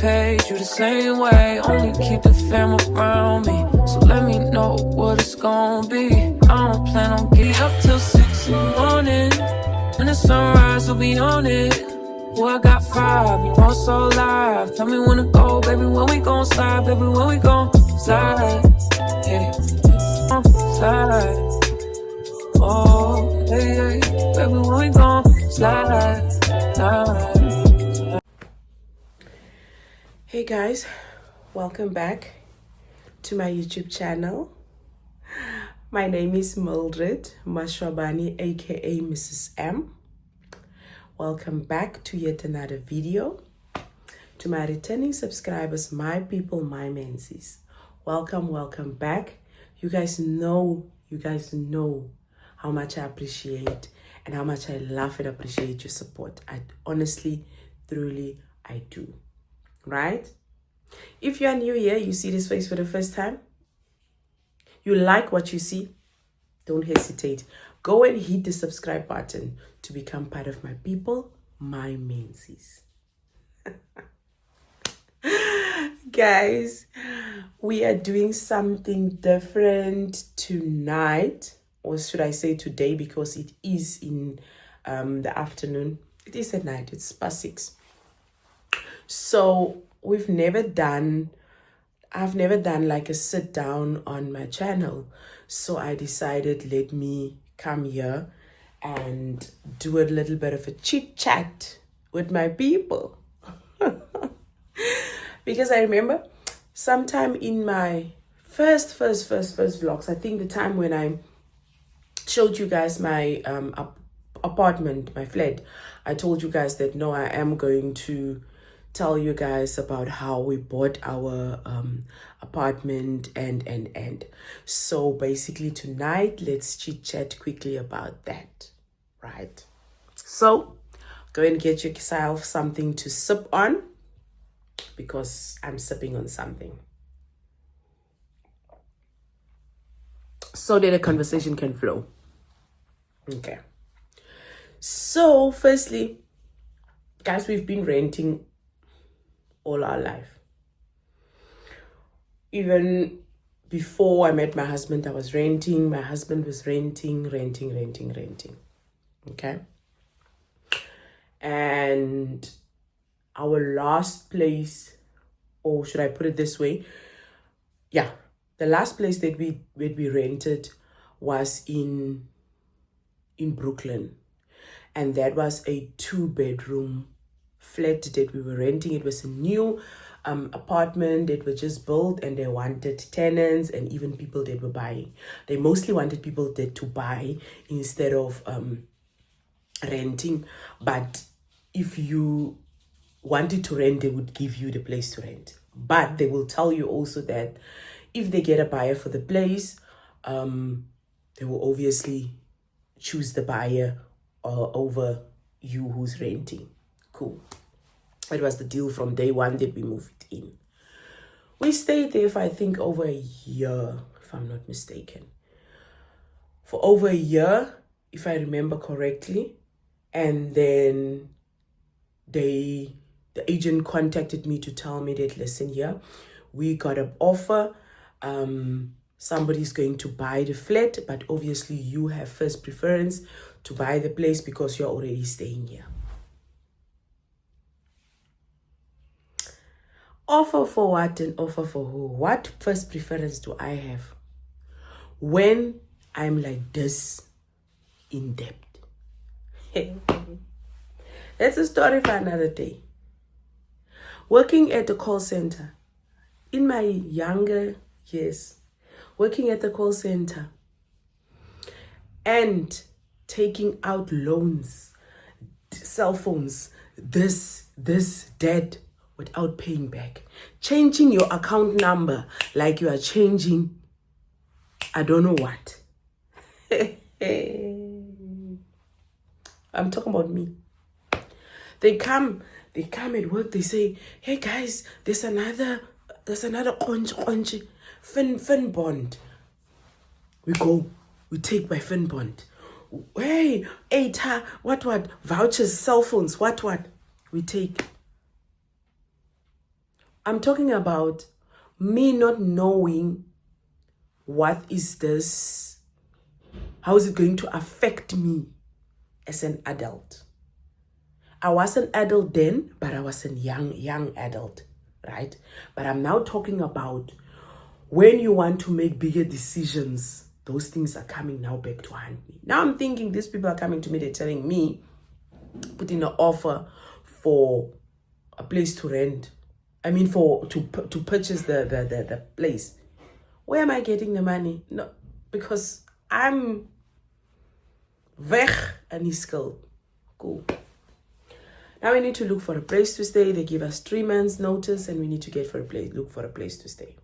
paid you the same way. Only keep the fam around me, so let me know what it's gonna be. I don't plan on getting up till 6 in the morning. When the sunrise, we'll be on it. Oh, I got 5, you know it's all live. Tell me when to go, baby, when we gon' slide. Baby, when we gon' slide. Yeah, slide. Oh, hey, hey, baby, when we gon' slide. Hey guys, welcome back to my YouTube channel. My name is Mildred Mashwabani, aka Mrs. M. Welcome back to yet another video. To my returning subscribers, my people, my menses, welcome back. You guys know how much I appreciate and how much I love and appreciate your support. I honestly, truly, I do. Right? If you are new here, you see this face for the first time, you like what you see, don't hesitate. Go and hit the subscribe button to become part of my people, my menses. Guys, we are doing something different tonight, or should I say today, because it is in the afternoon. It is at night, it's past 6. So I've never done like a sit down on my channel. So I decided, let me come here and do a little bit of a chit chat with my people. Because I remember sometime in my first vlogs, I think the time when I showed you guys my apartment, my flat, I told you guys that no, I am going to tell you guys about how we bought our apartment and so basically tonight let's chit chat quickly about that, right? So go and get yourself something to sip on, because I'm sipping on something, so that a conversation can flow. Okay, so firstly, guys, we've been renting all our life. Even before I met my husband, I was renting. My husband was renting. Okay. And our last place, or should I put it this way? Yeah, the last place that we rented was in Brooklyn. And that was a 2-bedroom flat that we were renting. It was a new apartment that was just built, and they wanted tenants and even people that were buying. They mostly wanted people that to buy instead of renting. But if you wanted to rent, they would give you the place to rent. But they will tell you also that if they get a buyer for the place, they will obviously choose the buyer over you who's renting. Cool. It was the deal from day one that we moved in. We stayed there for I think over a year, if I'm not mistaken. For over a year, if I remember correctly. And then the agent contacted me to tell me that, listen here, we got an offer. Somebody's going to buy the flat, but obviously you have first preference to buy the place because you're already staying here. Offer for what and offer for who? What first preference do I have when I'm like this in debt? That's a story for another day. Working at the call center in my younger years, working at the call center and taking out loans, cell phones, this, that, without paying back. Changing your account number like you are changing, I don't know what. I'm talking about me. They come at work, they say, hey guys, there's another konji, fin bond. We go, we take by fin bond. Hey, what, vouchers, cell phones, what, we take. I'm talking about me not knowing what is this, how is it going to affect me as an adult. I was an adult then, but I was a young adult, right? But I'm now talking about when you want to make bigger decisions, those things are coming now back to haunt me. Now I'm thinking these people are coming to me, they're telling me, putting an offer for a place to rent. I mean, to purchase the place. Where am I getting the money? No, because I'm weg and he's skilled. Cool. Now we need to look for a place to stay. They give us 3 months notice and we need to look for a place to stay.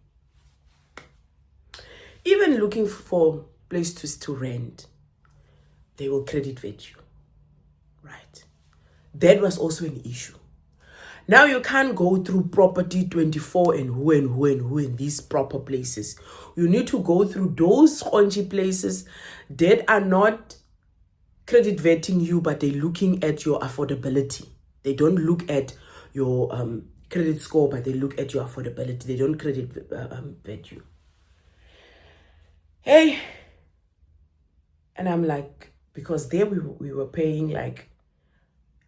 Even looking for places to rent, they will credit vet you, right? That was also an issue. Now you can't go through Property 24 and who in these proper places. You need to go through those spongy places that are not credit vetting you, but they're looking at your affordability. They don't look at your credit score, but they look at your affordability. They don't credit vet you. Hey, and I'm like, because there we were paying like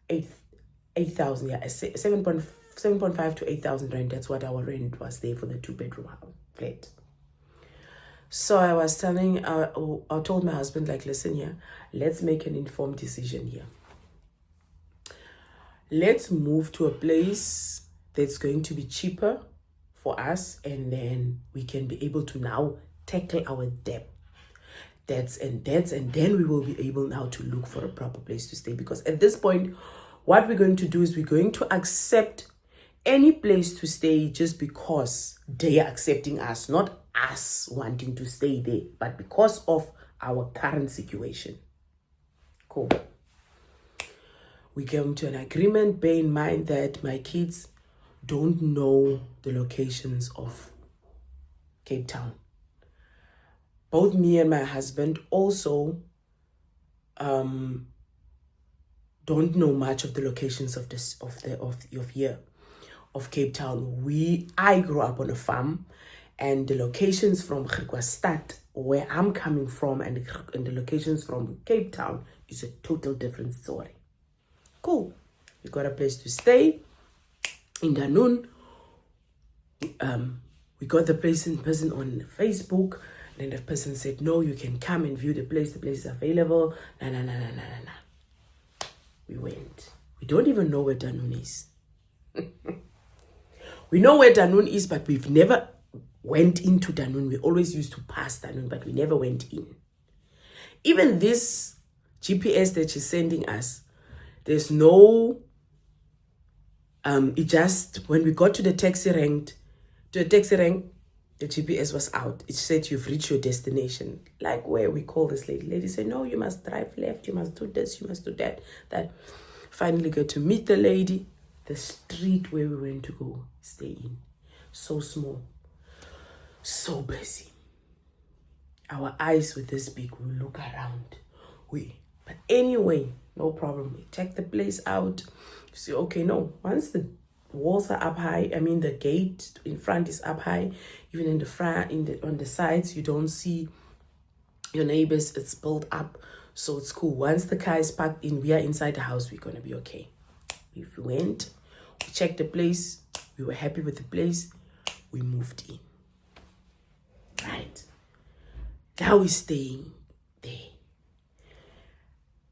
8,000, yeah, 7.5 to 8,000 rand. That's what our rent was there for the 2-bedroom flat. So I was I told my husband, like, listen here, let's make an informed decision here. Let's move to a place that's going to be cheaper for us, and then we can be able to now tackle our debt. And then we will be able now to look for a proper place to stay. Because at this point, what we're going to do is we're going to accept any place to stay just because they are accepting us, not us wanting to stay there, but because of our current situation. Cool. We came to an agreement. Bear in mind that my kids don't know the locations of Cape Town. Both me and my husband also don't know much of the locations of Cape Town. I grew up on a farm, and the locations from Griquastad, where I'm coming from, and the locations from Cape Town is a total different story. Cool. We got a place to stay in Danun. We got the place in person on Facebook. And the person said, no, you can come and view the place. The place is available. Nah. We went. We don't even know where Danun is. We know where Danun is, but we've never went into Danun. We always used to pass Danun, but we never went in. Even this GPS that she's sending us, there's no, it just, when we got to the taxi rank, the GPS was out. It said, you've reached your destination. Like where we call this lady. Lady said, no, you must drive left. You must do this. You must do that. Finally got to meet the lady. The street where we went to go stay in. So small. So busy. Our eyes were this big. We look around. But anyway, no problem. We check the place out. You see, okay, no. Once the walls are up high, I mean the gate in front is up high, even in the front, on the sides you don't see your neighbors. It's built up, so it's cool. Once the car is parked in, we are inside the house, we're gonna be okay. We went, we checked the place, we were happy with the place, we moved in. Right, now we're staying there.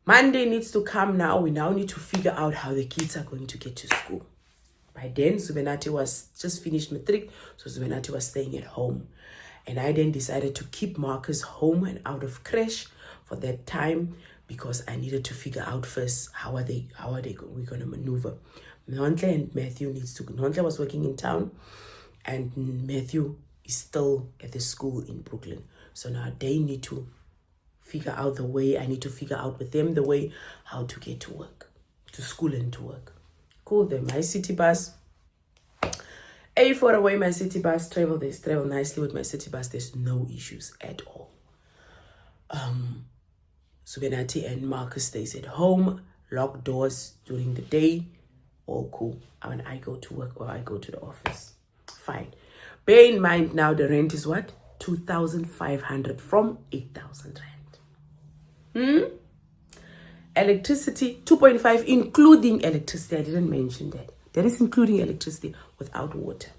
Monday needs to come now. We now need to figure out how the kids are going to get to school. By then, Zubenati was just finished matric, so Zubenati was staying at home. And I then decided to keep Marcus home and out of creche for that time, because I needed to figure out first how are we going to maneuver. Nontle and Matthew Nontle was working in town, and Matthew is still at the school in Brooklyn. So now they need to figure out the way. I need to figure out with them the way how to get to work, to school and to work. Cool, then my city bus. A4 away, my city bus travel nicely with my city bus. There's no issues at all. Subenati and Marcus stays at home, lock doors during the day, all cool. When I go to work or I go to the office. Fine. Bear in mind now the rent is what? 2,500 from 8,000 rand. Electricity 2.5 including electricity. I didn't mention that. That is including electricity without water.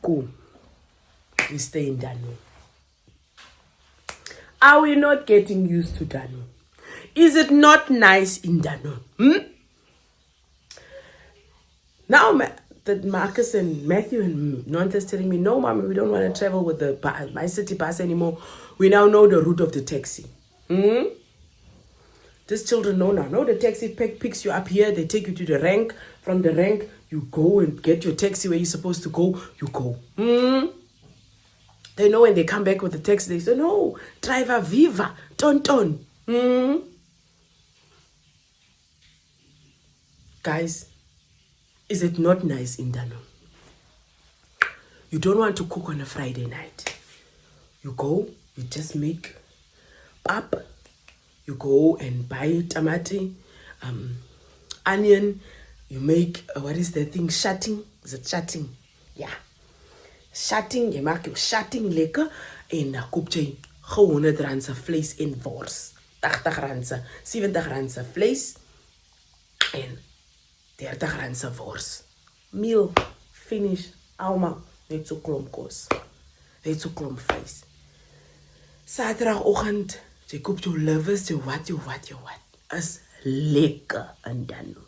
Cool. We stay in Dano. Are we not getting used to Dano? Is it not nice in Dano? Now that Marcus and Matthew and Nonta's telling me, no, mommy, we don't want to travel with the my city pass anymore. We now know the route of the taxi. These children know now. No, the taxi picks you up here. They take you to the rank. From the rank, you go and get your taxi where you're supposed to go. You go. They know when they come back with the taxi, they say, no, driver viva, ton. Guys, is it not nice in Dano? You don't want to cook on a Friday night. You go, you just make pap. You go and buy tomato, onion. You make, what is the thing, shutting? Is it shutting? Yeah. Shutting, you make your shutting lekker. En dan koop jy 100 rand se vlees en wors. 80 rand se, 70 rand se vlees. En 30 rand se wors. Meal, finish, allemaal. Net so klomp kos. Net so klomp vlees. Saterdagoggend, jy koop jou livers, jou wat. Is lekker in Dano.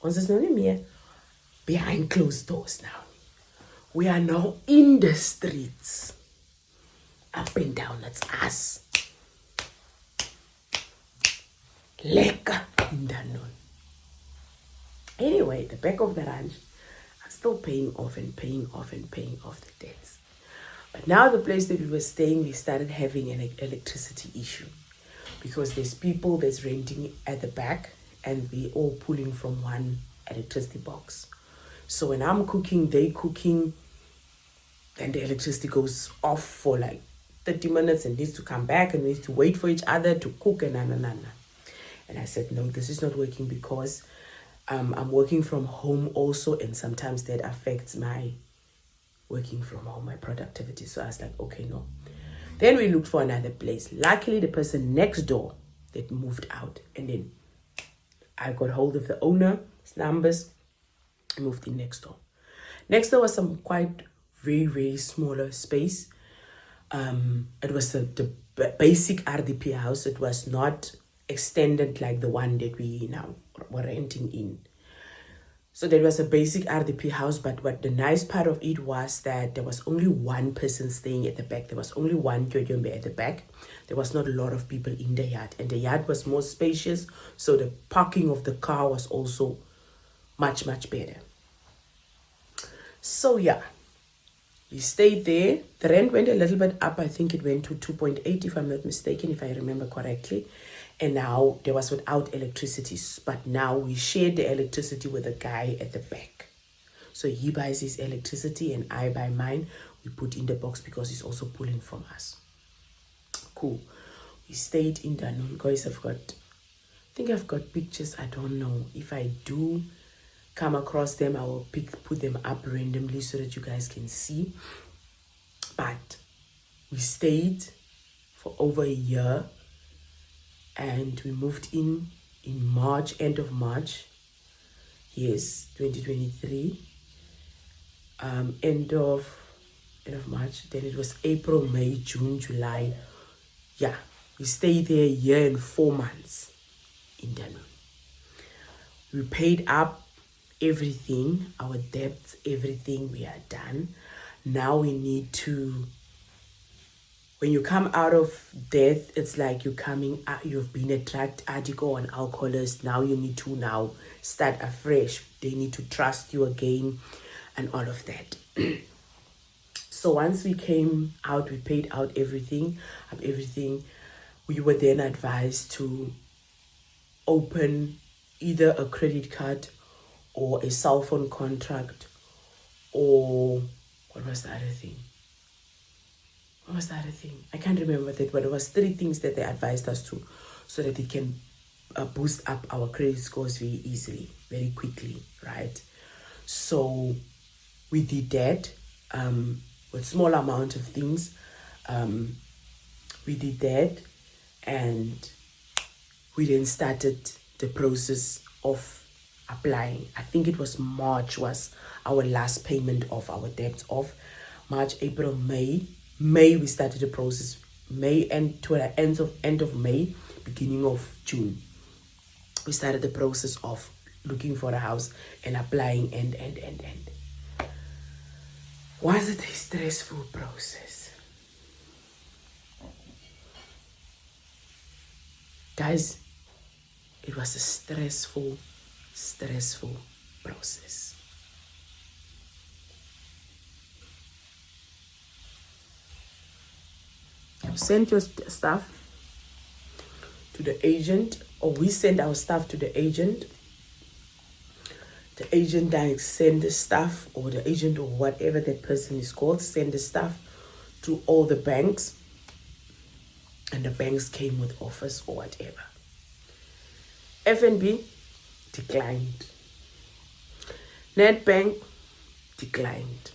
Ons is nou nie meer behind closed doors now. We are now in the streets. Up and down, it's us. Lekker in Dano. Anyway, the back of the ranch, I'm still paying off the debts. But now the place that we were staying, we started having an electricity issue. Because there's people that's renting at the back and we all pulling from one electricity box. So when I'm cooking, they cooking, then the electricity goes off for like 30 minutes and needs to come back and needs to wait for each other to cook and na. And I said, no, this is not working because I'm working from home also, and sometimes that affects my working from home, my productivity. So I was like, okay, no. Then we looked for another place. Luckily, the person next door that moved out, and then I got hold of the owner's numbers, moved in next door. Next door was some quite very, very smaller space. It was the basic RDP house. It was not extended like the one that we now were renting in. So there was a basic RDP house, but what the nice part of it was that there was only one person staying at the back. There was only one Kyogyombe at the back. There was not a lot of people in the yard, and the yard was more spacious, so the parking of the car was also much better. So yeah, we stayed there. The rent went a little bit up. I think it went to 2.8 if I'm not mistaken, if I remember correctly. And now there was without electricity, but now we shared the electricity with a guy at the back. So he buys his electricity and I buy mine. We put in the box because he's also pulling from us. Cool. We stayed in Danone. Guys, I think I've got pictures. I don't know. If I do come across them, I will put them up randomly so that you guys can see. But we stayed for over a year. And we moved in March, end of March. Yes, 2023. End of March. Then it was April, May, June, July. Yeah, we stayed there a year and 4 months in Danone. We paid up everything, our debts, everything. We are done. Now we need to. When you come out of death, it's like you've been a drug addict or an alcoholist. Now you need to now start afresh. They need to trust you again and all of that. So once we came out, we paid out everything. We were then advised to open either a credit card or a cell phone contract, or what was the other thing? I can't remember that, but it was 3 things that they advised us to, so that they can boost up our credit scores very easily, very quickly, right? So we did that with small amount of things. We did that, and we then started the process of applying. I think it was March was our last payment of our debts off. March, April, May. May we started the process. May and to the end of May, beginning of June, we started the process of looking for a house and applying and. Was it a stressful process? Guys, it was a stressful process. You send your stuff to the agent, or we send our stuff to the agent. The agent then send the stuff, or the agent or whatever that person is called, send the stuff to all the banks. And the banks came with offers or whatever. FNB declined. Nedbank declined.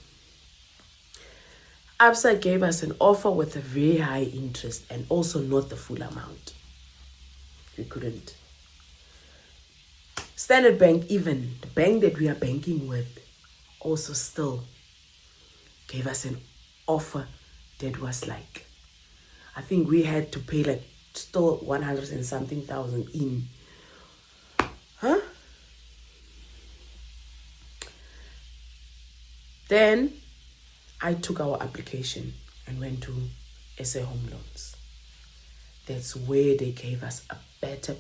Absa gave us an offer with a very high interest and also not the full amount. We couldn't. Standard Bank, even the bank that we are banking with, also still gave us an offer that was like, I think we had to pay like still 100 and something thousand in. Then I took our application and went to SA Home Loans. That's where they gave us a better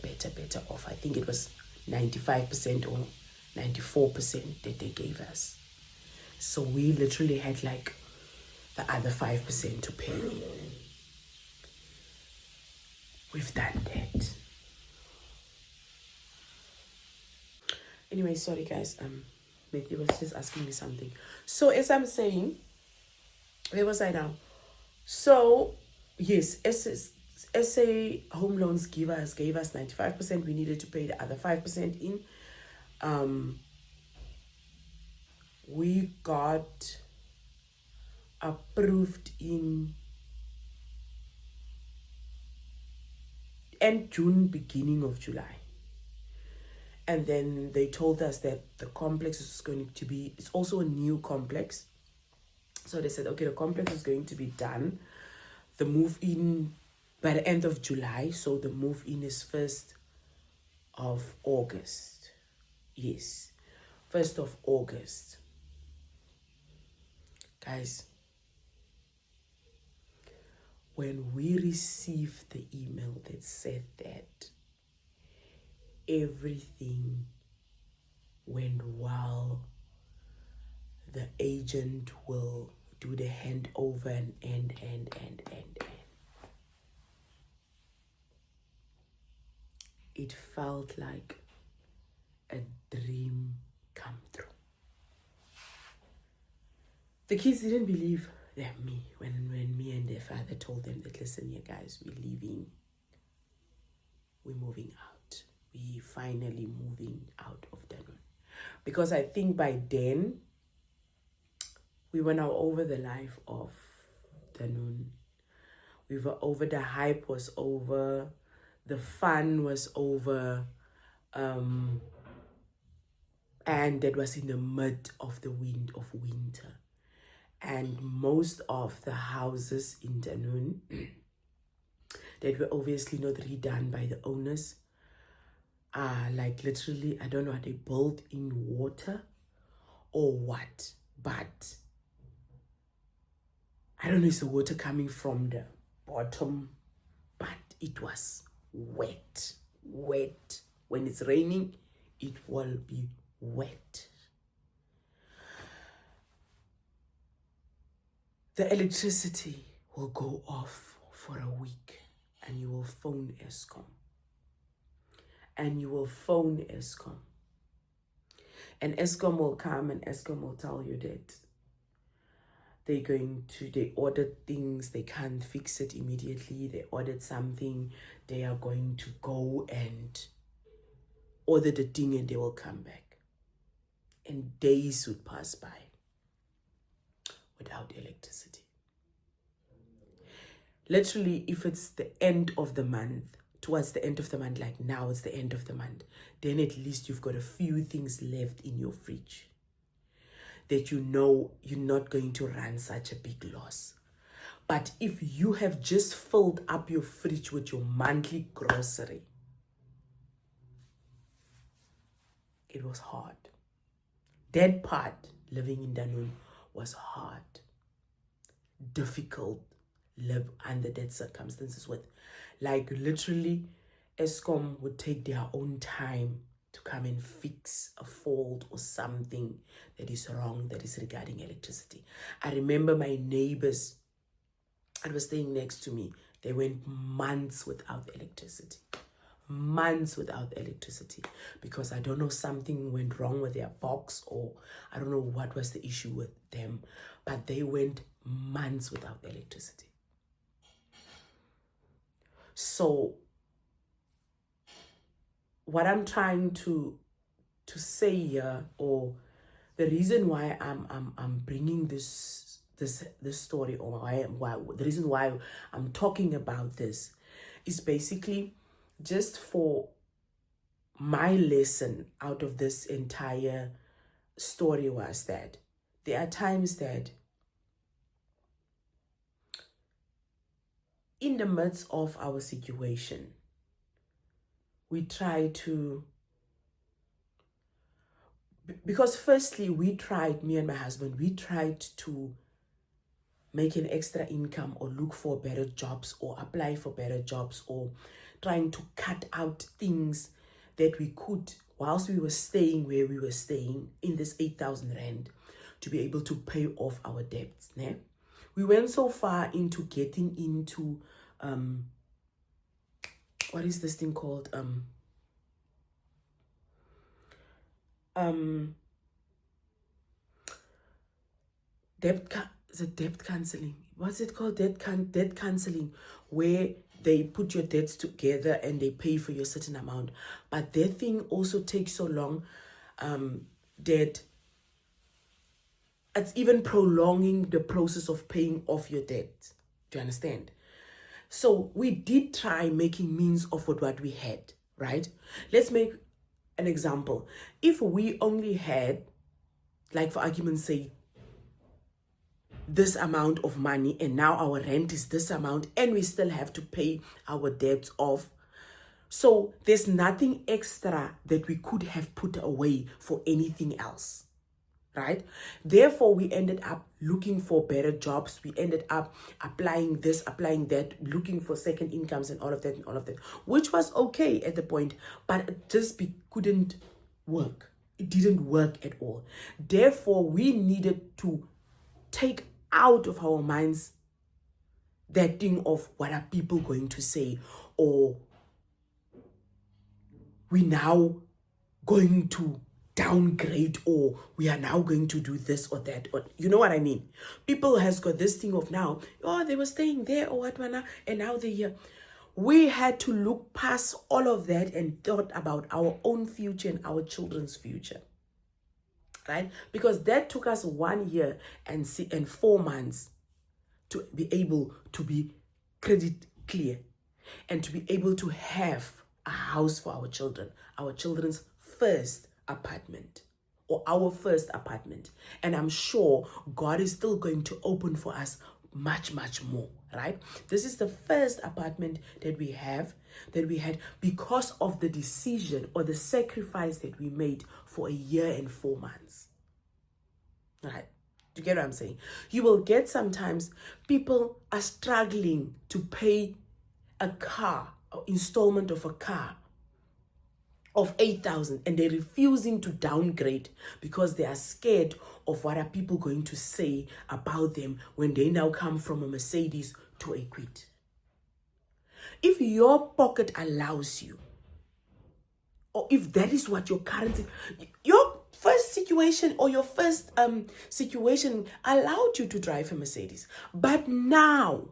offer. I think it was 95% or 94% that they gave us. So we literally had like the other 5% to pay in. We've done that. Anyway, sorry guys, Matthew was just asking me something. So as I'm saying, where was I now? So yes, SA Home Loans gave us 95%. We needed to pay the other 5% in. We got approved in end June, beginning of July. And then they told us that the complex is going to be, it's also a new complex. So they said, okay, the complex is going to be done. The move-in by the end of July. So the move-in is 1st of August. Yes, 1st of August. Guys, when we received the email that said that everything went well, the agent will do the handover and it felt like a dream come true. The kids didn't believe me when me and their father told them that, listen here guys, we're leaving, we're moving out, we finally moving out of Danone. Because I think by then we were now over the life of Danone. We were over, the hype was over, the fun was over, and that was in the mid of the winter. And most of the houses in Danone that were obviously not redone by the owners are like literally, I don't know, are they built in water or what? But I don't know, is the water coming from the bottom? But it was wet. When it's raining, it will be wet. The electricity will go off for a week and you will phone Eskom. And Eskom will come and Eskom will tell you that they ordered things, they can't fix it immediately. They ordered something, they are going to go and order the thing and they will come back. And days would pass by without electricity. Literally, if it's the end of the month, towards the end of the month, like now it's the end of the month, then at least you've got a few things left in your fridge that you know you're not going to run such a big loss. But if you have just filled up your fridge with your monthly grocery, it was hard. That part, living in Danone, was hard, difficult, live under that circumstances with. Like literally, Eskom would take their own time to come and fix a fault or something that is wrong, that is regarding electricity. I remember my neighbors that were staying next to me, they went months without electricity. Months without electricity, because I don't know, something went wrong with their box, or I don't know what was the issue with them, but they went months without electricity. So what I'm trying to say here, or the reason why I'm bringing this story, or why the reason why I'm talking about this, is basically just for my lesson out of this entire story, was that there are times that in the midst of our situation, we try to, because firstly, me and my husband, we tried to make an extra income, or look for better jobs, or apply for better jobs, or trying to cut out things that we could whilst we were staying where we were staying in this 8,000 rand to be able to pay off our debts. Né? We went so far into getting into, what is this thing called? Debt cancelling. What's it called? Debt cancelling, where they put your debts together and they pay for your certain amount. But that thing also takes so long that it's even prolonging the process of paying off your debt. Do you understand? So we did try making means of what we had, right? Let's make an example. If we only had, like for argument's sake, this amount of money, and now our rent is this amount, and we still have to pay our debts off. So there's nothing extra that we could have put away for anything else, right? Therefore, we ended up looking for better jobs. We ended up applying this, applying that, looking for second incomes and all of that, which was okay at the point, but it just couldn't work. It didn't work at all. Therefore, we needed to take out of our minds that thing of what are people going to say, or we now going to downgrade, or we are now going to do this or that, or you know what I mean. People has got this thing of now, oh, they were staying there or what, and now they're here. We had to look past all of that and thought about our own future and our children's future. Right? Because that took us 1 year and 4 months to be able to be credit clear and to be able to have a house for our children, our children's first apartment, or our first apartment. And I'm sure God is still going to open for us much, much more, right? This is the first apartment that we had because of the decision or the sacrifice that we made for 1 year and 4 months. Right? Do you get what I'm saying? You will get sometimes people are struggling to pay a car, or installment of a car of 8,000, and they're refusing to downgrade because they are scared of what are people going to say about them when they now come from a Mercedes to a Quid. If your pocket allows you, or if that is what your current, your first situation or your first situation allowed you to drive a Mercedes, but now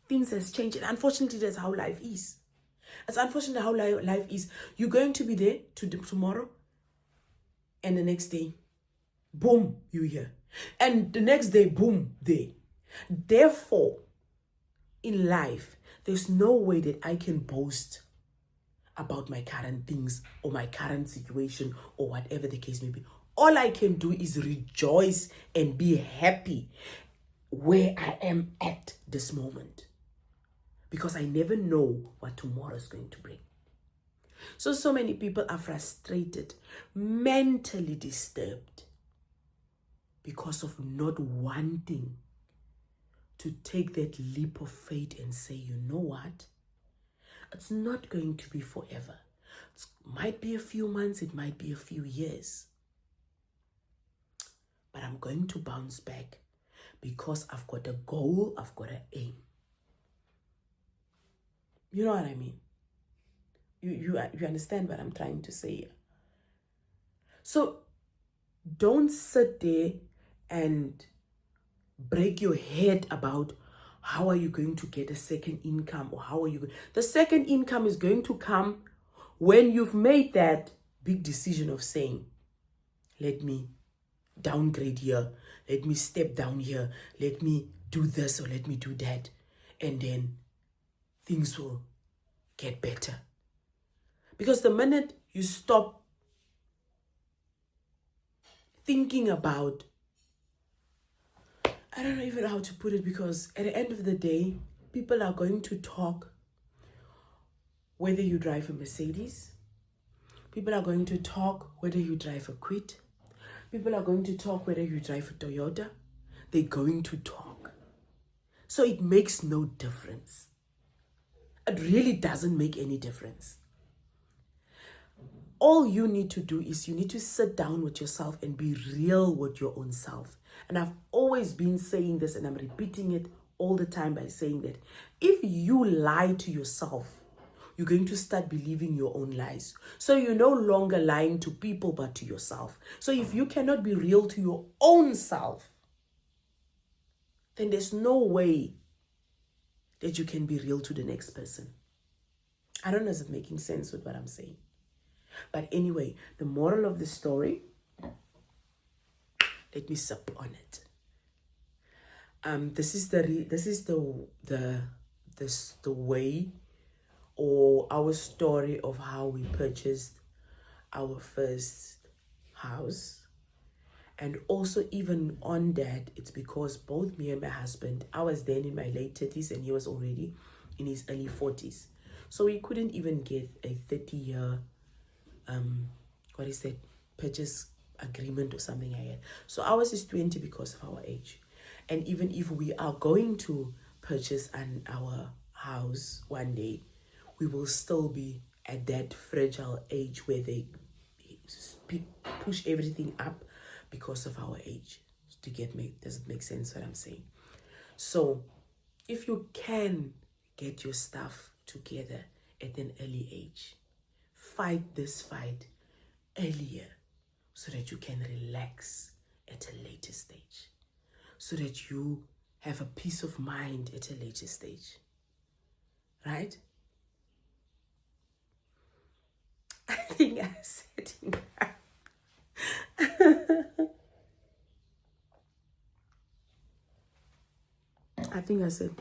things has changed, and unfortunately that's how life is. It's unfortunate how life is. You're going to be there tomorrow, and the next day, boom, you're here. And the next day, boom, there. Therefore, in life, there's no way that I can boast about my current things or my current situation or whatever the case may be. All I can do is rejoice and be happy where I am at this moment, because I never know what tomorrow is going to bring. So many people are frustrated, mentally disturbed, because of not wanting to take that leap of faith and say, you know what? It's not going to be forever. It might be a few months, it might be a few years. But I'm going to bounce back because I've got a goal, I've got an aim. You know what I mean? You understand what I'm trying to say here? So don't sit there and break your head about how are you going to get a second income, or how are you going. The second income is going to come when you've made that big decision of saying, let me downgrade here, let me step down here, let me do this or let me do that, and then things will get better. Because the minute you stop thinking about, I don't know even how to put it, because at the end of the day, people are going to talk whether you drive a Mercedes. People are going to talk whether you drive a Quid. People are going to talk whether you drive a Toyota. They're going to talk. So it makes no difference. It really doesn't make any difference. All you need to do is you need to sit down with yourself and be real with your own self. And I've always been saying this, and I'm repeating it all the time by saying that if you lie to yourself, you're going to start believing your own lies. So you're no longer lying to people, but to yourself. So if you cannot be real to your own self, then there's no way that you can be real to the next person. I don't know if it's making sense with what I'm saying. But anyway, the moral of the story, let me sup on it. This is the way, or our story of how we purchased our first house. And also even on that, it's because both me and my husband, I was then in my late 30s and he was already in his early 40s. So we couldn't even get a 30-year purchase agreement or something like that. So ours is 20 because of our age. And even if we are going to purchase our house one day, we will still be at that fragile age where they push everything up because of our age. Does it make sense what I'm saying? So if you can get your stuff together at an early age, fight this fight earlier so that you can relax at a later stage, so that you have a peace of mind at a later stage, right? I think I said enough. I think I said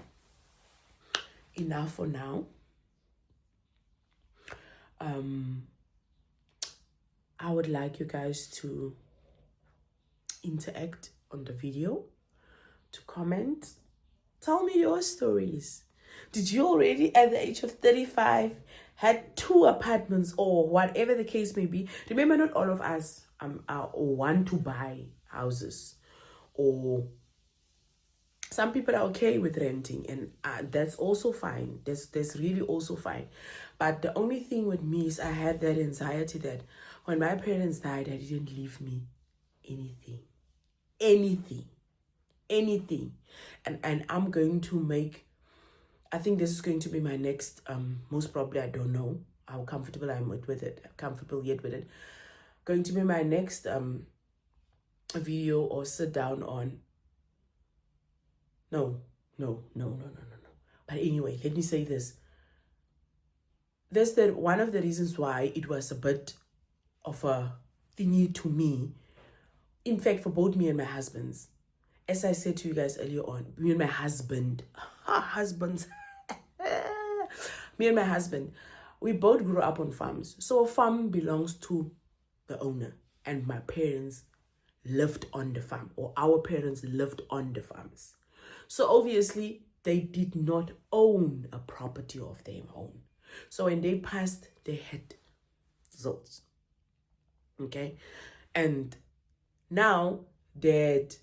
enough for now. I would like you guys to interact on the video, to comment. Tell me your stories. Did you already at the age of 35 had 2 apartments or whatever the case may be? Remember, not all of us want to buy houses, or some people are okay with renting, and that's also fine. That's really also fine. But the only thing with me is I had that anxiety that when my parents died, they didn't leave me anything. And I'm going to make, I think this is going to be my next, most probably, I don't know how comfortable I'm with it, comfortable yet with it, going to be my next video or sit down on. No. But anyway, let me say this. that's one of the reasons why it was a bit of a thingy to me. In fact, for both me and my husbands, as I said to you guys earlier on, me and my husband, me and my husband, we both grew up on farms. So a farm belongs to the owner, and my parents lived on the farm, or our parents lived on the farms. So obviously, they did not own a property of their own. So when they passed, they had zones. Okay? And now that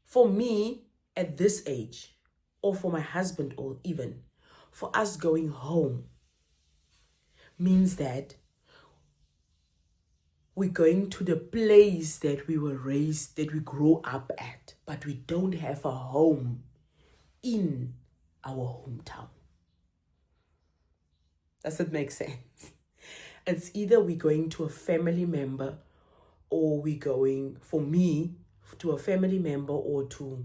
for me at this age, or for my husband, or even for us going home, means that we're going to the place that we were raised, that we grew up at, but we don't have a home in our hometown. Does it make sense? It's either we're going to a family member, or we're going, for me, to a family member, or to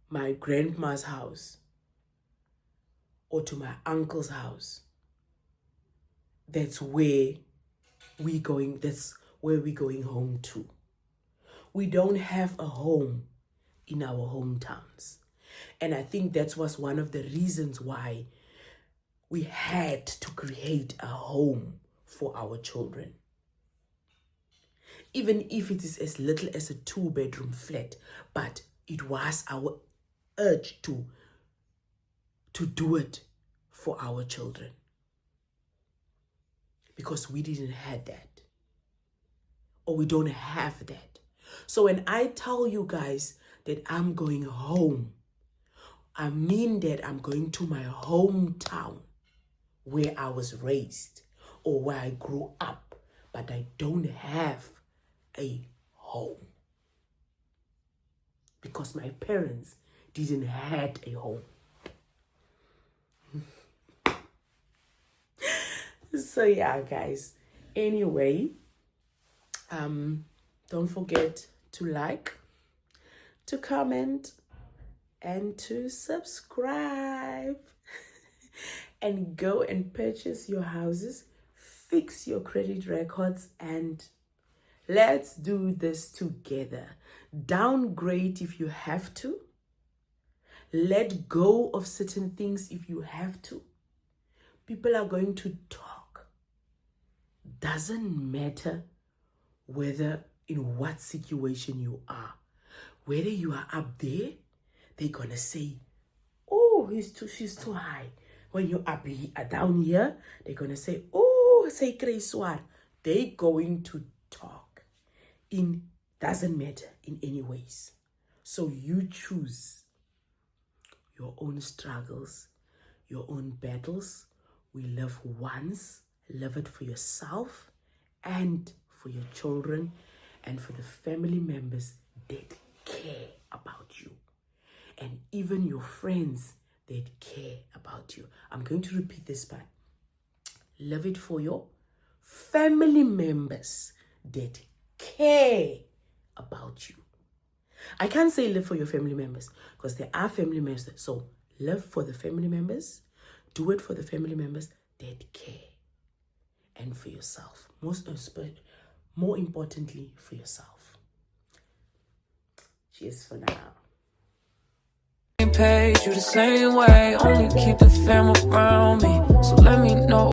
my grandma's house, or to my uncle's house. That's where we're going home to. We don't have a home in our hometowns. And I think that was one of the reasons why we had to create a home for our children. Even if it is as little as a 2-bedroom flat, but it was our urge to do it for our children. Because we didn't have that. Or we don't have that. So when I tell you guys that I'm going home, I mean that I'm going to my hometown where I was raised or where I grew up, but I don't have a home. Because my parents didn't have a home. So yeah, guys. Anyway, don't forget to like, to comment, and to subscribe. And go and purchase your houses, fix your credit records, and let's do this together. Downgrade if you have to. Let go of certain things if you have to. People are going to talk. Doesn't matter whether in what situation you are. Whether you are up there, they're going to say, oh, she's too high. When you're up here, down here, they're going to say, oh, say Kreiswar. They're going to talk. Doesn't matter in any ways. So you choose your own struggles, your own battles. We live once. Live it for yourself and for your children and for the family members that care about you. And even your friends that care about you. I'm going to repeat this part. Live it for your family members that care about you. I can't say live for your family members because there are family members. So live for the family members. Do it for the family members that care. And for yourself. More importantly, for yourself. Cheers for now. Paid you the same way, only keep the fam around me. So let me know.